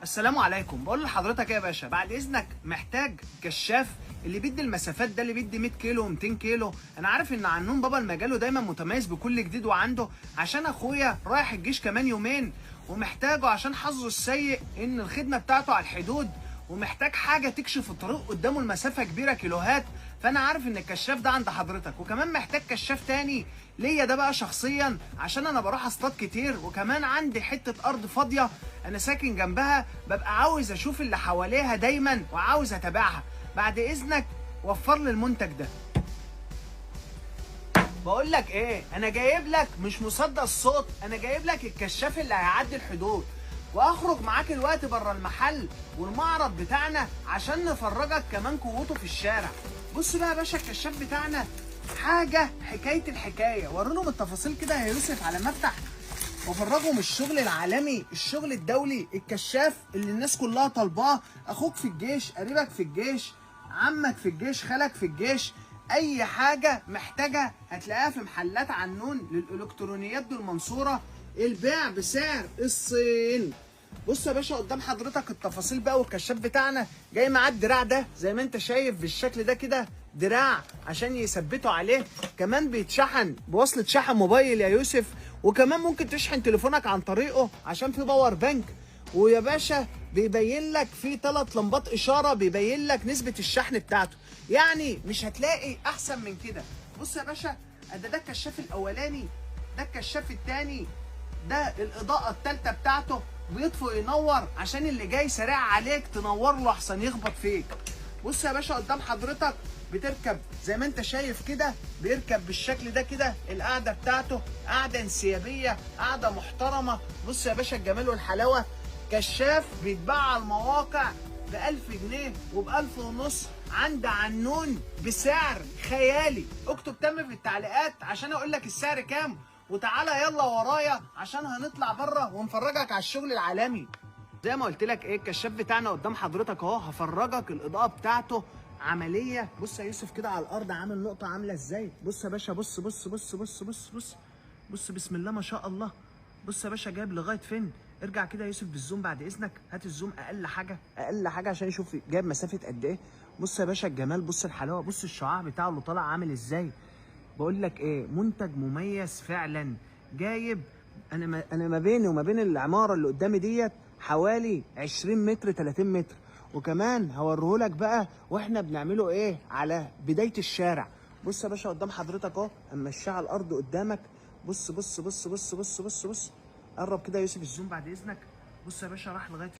السلام عليكم. بقول لحضرتك ايه يا باشا، بعد اذنك محتاج كشاف اللي بيدي المسافات ده، اللي بيدي 100 كيلو و200 كيلو. انا عارف ان عنون بابا المجال دايما متميز بكل جديد وعنده، عشان اخويا رايح الجيش كمان يومين ومحتاجه عشان حظه السيء ان الخدمه بتاعته على الحدود، ومحتاج حاجه تكشف الطريق قدامه المسافه كبيره كيلوهات. فانا عارف ان الكشاف ده عند حضرتك، وكمان محتاج كشاف تاني ليا ده بقى شخصيا، عشان انا بروح اصطاد كتير، وكمان عندي حته ارض فاضيه انا ساكن جنبها، ببقى عاوز اشوف اللي حواليها دايما وعاوز اتابعها. بعد اذنك وفر لي المنتج ده. بقول لك ايه، انا جايب لك مش مصدق الصوت، انا جايب لك الكشاف اللي هيعدي الحدود، واخرج معاك الوقت بره المحل والمعرض بتاعنا عشان نفرجك كمان قوته في الشارع. بص بقى يا باشا، الكشاف بتاعنا حاجه حكايه الحكايه. وري لهم التفاصيل كده يا يوسف على مفتح، وفرجهم الشغل العالمي، الشغل الدولي، الكشاف اللي الناس كلها طالباه. اخوك في الجيش، قريبك في الجيش، عمك في الجيش، خالك في الجيش، اي حاجه محتاجه هتلاقيها في محلات عنون للالكترونيات دي المنصوره، البيع بسعر الصين. بص يا باشا قدام حضرتك التفاصيل بقى، والكشاف بتاعنا جاي معاه الدراع ده زي ما انت شايف بالشكل ده كده، دراع عشان يثبتوا عليه، كمان بيتشحن بوصلة شحن موبايل يا يوسف، وكمان ممكن تشحن تليفونك عن طريقه عشان في باور بانك. ويا باشا بيبين لك في 3 لمبات اشاره، بيبين لك نسبه الشحن بتاعته، يعني مش هتلاقي احسن من كده. بص يا باشا، ده الكشاف الاولاني، ده الكشاف الثاني، ده الاضاءه الثالثه بتاعته، بيطفئ ينور عشان اللي جاي سريع عليك تنور له احسن يخبط فيك. بص يا باشا قدام حضرتك بتركب زي ما انت شايف كده، بيركب بالشكل ده كده، القعده بتاعته قعده انسيابيه، قعده محترمه. بص يا باشا الجمال والحلاوه، كشاف بيتباع على المواقع ب1000 جنيه وب1000 ونص عند عنون بسعر خيالي. اكتب تم في التعليقات عشان اقول لك السعر كام، وتعالى يلا ورايا عشان هنطلع بره ونفرجك على الشغل العالمي. زي ما قلت لك ايه، الكشاف بتاعنا قدام حضرتك اهو، هفرجك الاضاءه بتاعته عمليه. بص يا يوسف كده على الارض عامل نقطه عامله ازاي. بص يا باشا، بص بص بص بص بص بص بص، بسم الله ما شاء الله. بص يا باشا جايب لغايه فين. ارجع كده يا يوسف بالزوم بعد اذنك، هات الزوم اقل حاجه اقل حاجه عشان يشوف جايب مسافه قد ايه. بص يا باشا الجمال، بص الحلاوه، بص الشعاع بتاعه اللي طالع عامل ازاي. بقول لك ايه، منتج مميز فعلا. جايب انا ما بيني وما بين العماره اللي قدامي ديت حوالي 20 متر 30 متر، وكمان هوريهولك بقى واحنا بنعمله ايه على بدايه الشارع. بص يا باشا قدام حضرتك اهو، امشيها على الارض قدامك. بص بص بص بص بص بص بص، قرب كده يا يوسف الزوم بعد اذنك. بص يا باشا راح لغايه